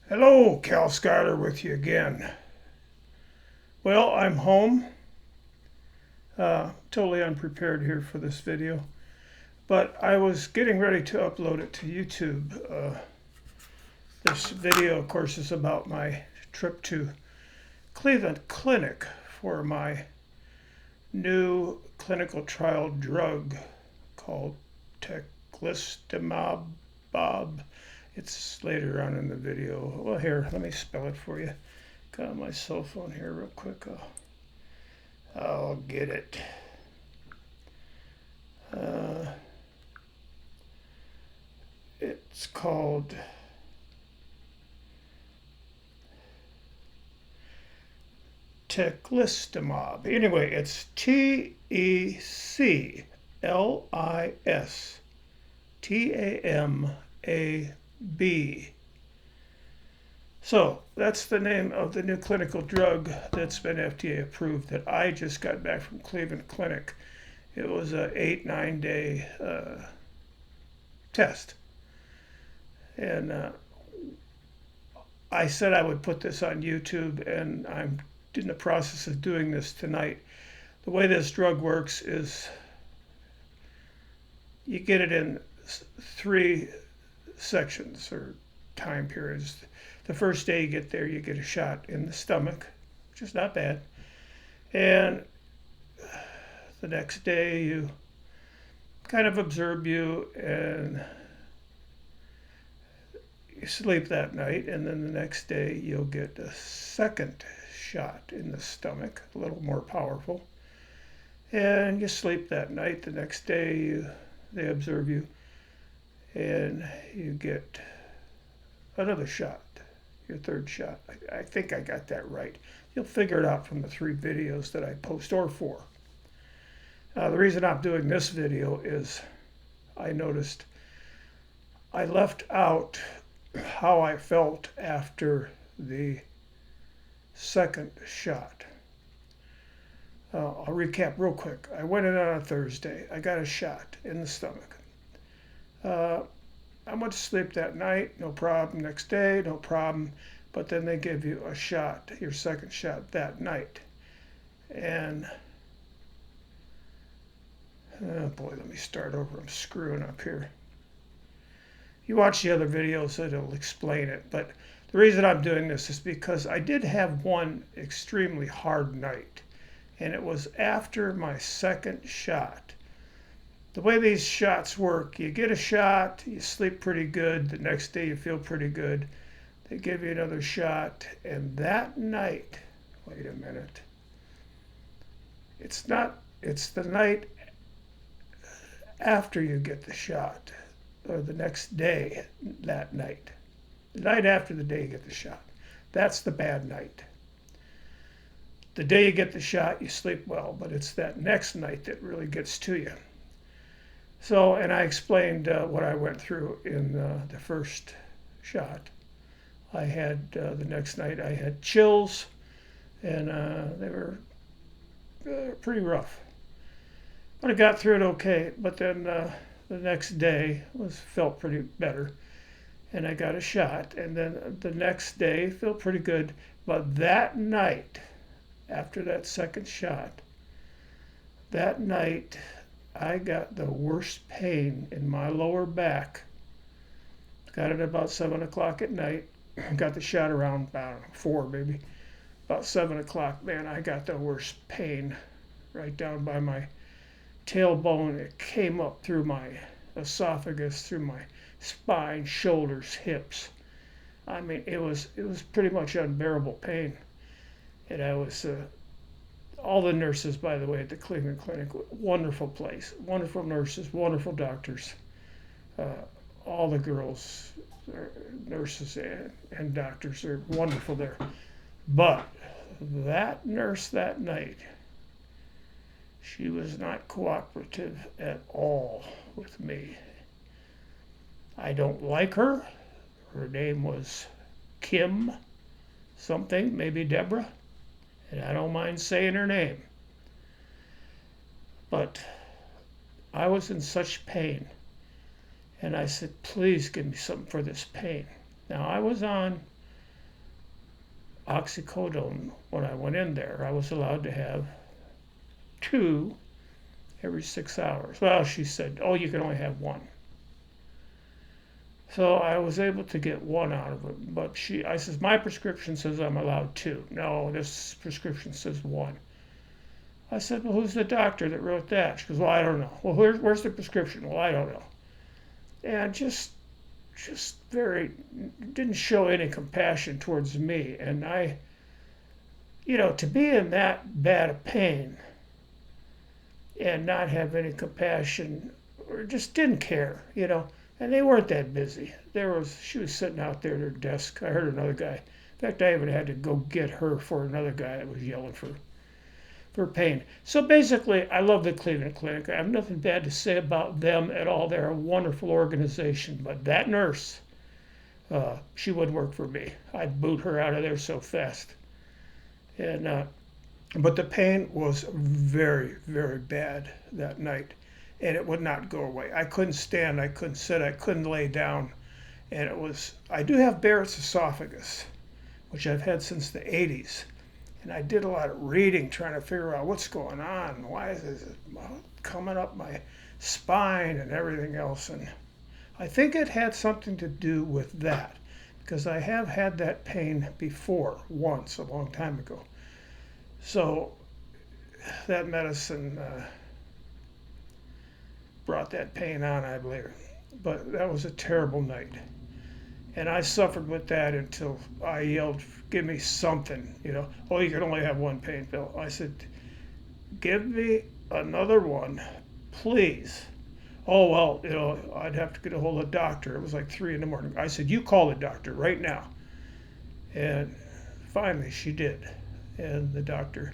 Hello, Cal Schuyler with you again. Well, I'm home. Totally unprepared here for this video, but I was getting ready to upload it to YouTube. This video, of course, is about my trip to Cleveland Clinic for my new clinical trial drug called Teclistamab. It's later on in the video. Well, here, let me spell it for you. Got my cell phone here real quick. I'll get it. It's called Teclistamab. Anyway, it's Teclistamab. So that's the name of the new clinical drug that's been FDA approved that I just got back from Cleveland Clinic. It was a 8-9 day test. And I said I would put this on YouTube, and I'm in the process of doing this tonight. The way this drug works is you get it in 3 sections or time periods. The first day you get there, you get a shot in the stomach, which is not bad. And the next day you kind of absorb you and you sleep that night. And then the next day you'll get a second shot in the stomach, a little more powerful. And you sleep that night. The next day they observe you and you get another shot, your third shot. I think I got that right. You'll figure it out from the 3 videos that I post, or 4. The reason I'm doing this video is I noticed I left out how I felt after the second shot. I'll recap real quick. I went in on a Thursday. I got a shot in the stomach. I went to sleep that night, no problem. Next day, no problem. But then they give you a shot, your second shot that night. And, oh boy, let me start over. I'm screwing up here. You watch the other videos, it'll explain it. But the reason I'm doing this is because I did have one extremely hard night. And it was after my second shot. The way these shots work, you get a shot, you sleep pretty good. The next day you feel pretty good. They give you another shot. And that night, wait a minute. It's the night after you get the shot, or the next day, that night. The night after the day you get the shot. That's the bad night. The day you get the shot, you sleep well, but it's that next night that really gets to you. So, and I explained what I went through in the first shot. I had, the next night, I had chills, and they were pretty rough. But I got through it okay. But then the next day felt pretty better, and I got a shot. And then the next day felt pretty good. But that night, after that second shot, that night I got the worst pain in my lower back. Got it about 7 o'clock at night. Got the shot around, I don't know, 4 maybe. About 7 o'clock, man, I got the worst pain right down by my tailbone. It came up through my esophagus, through my spine, shoulders, hips. I mean, it was pretty much unbearable pain. And I was, all the nurses, by the way, at the Cleveland Clinic, wonderful place, wonderful nurses, wonderful doctors. All the girls, nurses and doctors are wonderful there. But that nurse that night, she was not cooperative at all with me. I don't like her. Her name was Kim something, maybe Deborah. And I don't mind saying her name. But I was in such pain. And I said, please give me something for this pain. Now, I was on oxycodone when I went in there. I was allowed to have 2 every 6 hours. Well, she said, oh, you can only have 1. So I was able to get 1 out of it. But I says, my prescription says I'm allowed 2. No, this prescription says 1. I said, well, who's the doctor that wrote that? She goes, well, I don't know. Well, where's the prescription? Well, I don't know. And just very, didn't show any compassion towards me. And to be in that bad of pain and not have any compassion or just didn't care, and they weren't that busy. She was sitting out there at her desk. I heard another guy. In fact, I even had to go get her for another guy that was yelling for pain. So basically, I love the Cleveland Clinic. I have nothing bad to say about them at all. They're a wonderful organization. But that nurse, she wouldn't work for me. I'd boot her out of there so fast. But the pain was very, very bad that night. And it would not go away. I couldn't stand, I couldn't sit, I couldn't lay down. And I do have Barrett's esophagus, which I've had since the 80s. And I did a lot of reading trying to figure out what's going on. Why is it coming up my spine and everything else? And I think it had something to do with that, because I have had that pain before, once, a long time ago. So that medicine brought that pain on, I believe. But that was a terrible night. And I suffered with that until I yelled, give me something, Oh, you can only have 1 pain pill. I said, give me another one, please. Oh, well, I'd have to get a hold of the doctor. It was like 3 a.m. I said, you call the doctor right now. And finally she did. And the doctor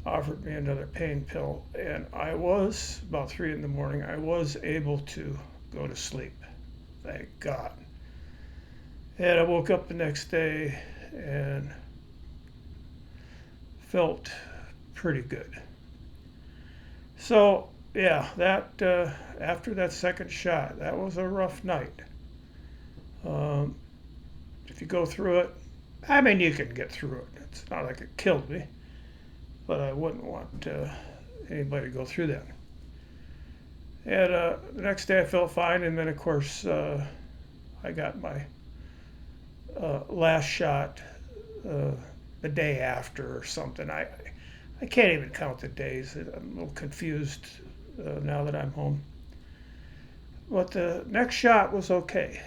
offered me another pain pill, and about 3 a.m, I was able to go to sleep. Thank God. And I woke up the next day and felt pretty good. So, yeah, that after that second shot, that was a rough night. If you go through it, I mean, you can get through it. It's not like it killed me. But I wouldn't want anybody to go through that. And the next day I felt fine, and then of course I got my last shot the day after or something. I can't even count the days. I'm a little confused now that I'm home. But the next shot was okay.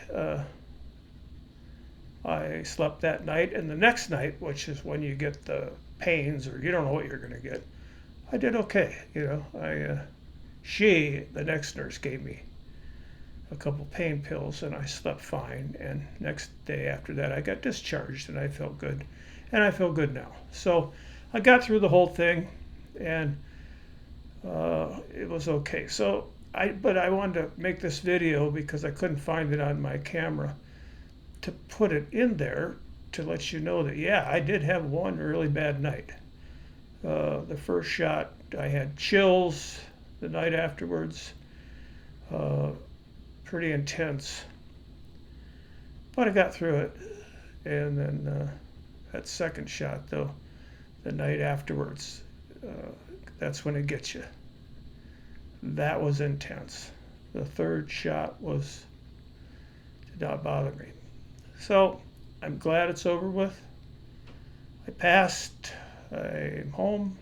I slept that night, and the next night, which is when you get the pains or you don't know what you're going to get, I did okay. The next nurse gave me a couple pain pills and I slept fine, and next day after that I got discharged and I felt good, and I feel good now. So I got through the whole thing, and it was okay. But I wanted to make this video because I couldn't find it on my camera to put it in there to let you know that, yeah, I did have one really bad night. The first shot, I had chills the night afterwards, pretty intense. But I got through it. And then that second shot, though, the night afterwards, that's when it gets you. That was intense. The third shot did not bother me. So I'm glad it's over with. I passed. I'm home.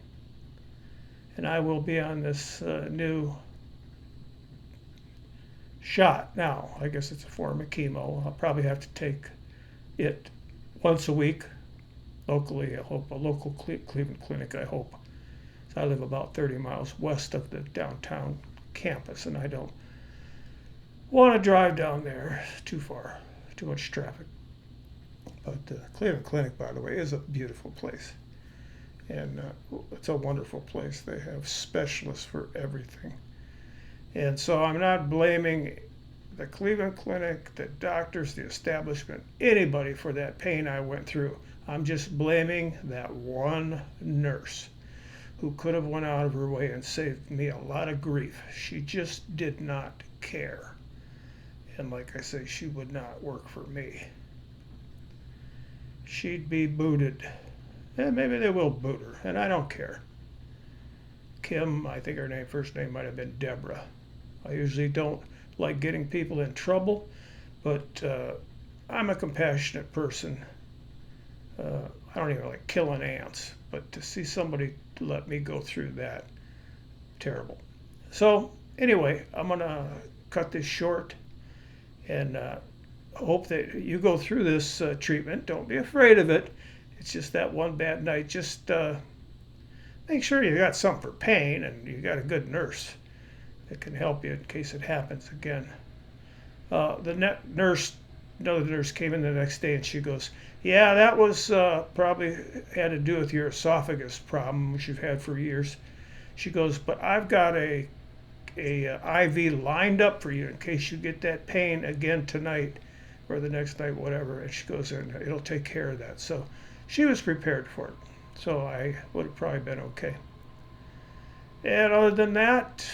And I will be on this new shot now. I guess it's a form of chemo. I'll probably have to take it once a week locally. I hope a local Cleveland clinic, I hope. So I live about 30 miles west of the downtown campus, and I don't want to drive down there too far, too much traffic. But the Cleveland Clinic, by the way, is a beautiful place. And it's a wonderful place. They have specialists for everything. And so I'm not blaming the Cleveland Clinic, the doctors, the establishment, anybody for that pain I went through. I'm just blaming that one nurse who could have went out of her way and saved me a lot of grief. She just did not care. And like I say, she would not work for me. she'd be booted. And maybe they will boot her, and I don't care. Kim, I think her first name might have been Deborah. I usually don't like getting people in trouble, but I'm a compassionate person. I don't even like killing ants, but to see somebody let me go through that, terrible. So anyway, I'm gonna cut this short, and hope that you go through this treatment. Don't be afraid of it. It's just that one bad night. Just make sure you got something for pain and you got a good nurse that can help you in case it happens again. Another nurse came in the next day and she goes, "Yeah, that was probably had to do with your esophagus problem, which you've had for years." She goes, "But I've got a IV lined up for you in case you get that pain again tonight or the next night, whatever." And she goes, "And it'll take care of that." So she was prepared for it. So I would have probably been okay. And other than that,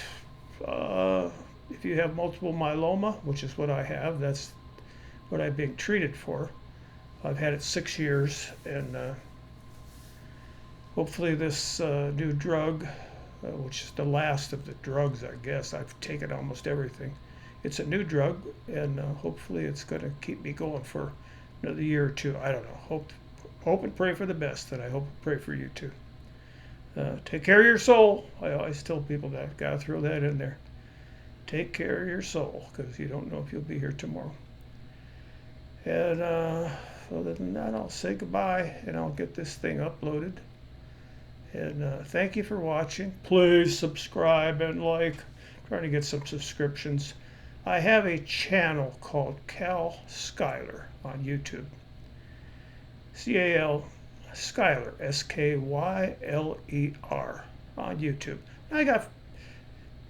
if you have multiple myeloma, which is what I have, that's what I'm being treated for. I've had it 6 years, and hopefully this new drug, which is the last of the drugs, I guess. I've taken almost everything. It's a new drug, and hopefully it's going to keep me going for another year or two. I don't know. Hope and pray for the best, and I hope and pray for you too. Take care of your soul. I always tell people that. Gotta throw that in there. Take care of your soul, because you don't know if you'll be here tomorrow. And other than that, I'll say goodbye, and I'll get this thing uploaded. And thank you for watching. Please subscribe and like. I'm trying to get some subscriptions. I have a channel called Cal Skyler on YouTube. C-A-L Skyler, S-K-Y-L-E-R on YouTube. I got,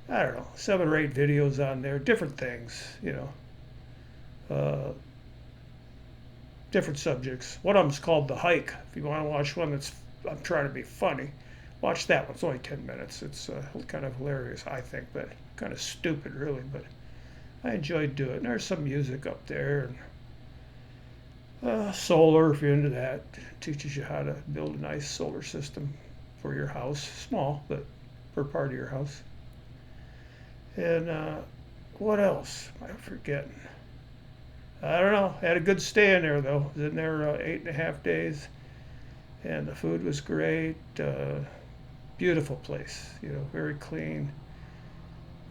I don't know, 7 or 8 videos on there, different things, different subjects. One of them's called The Hike. If you want to watch one that's, I'm trying to be funny, watch that one. It's only 10 minutes. It's kind of hilarious, I think, but kind of stupid, really. But I enjoyed doing it. There's some music up there, and solar, if you're into that. It teaches you how to build a nice solar system for your house. Small, but for part of your house. And what else? I'm forgetting. I don't know. Had a good stay in there, though. Was in there 8.5 days. And the food was great. Beautiful place. Very clean.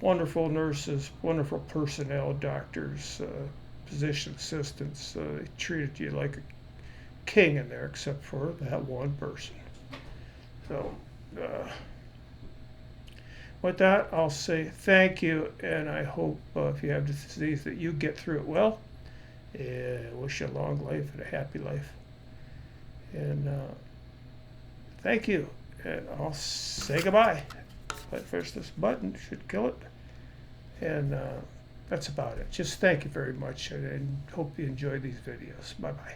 Wonderful nurses, wonderful personnel, doctors, physician assistants. They treated you like a king in there, except for that one person. So with that, I'll say thank you, and I hope if you have the disease that you get through it well. Wish you a long life and a happy life. And thank you, and I'll say goodbye. But first, this button should kill it. And that's about it. Just thank you very much, and hope you enjoy these videos. Bye-bye.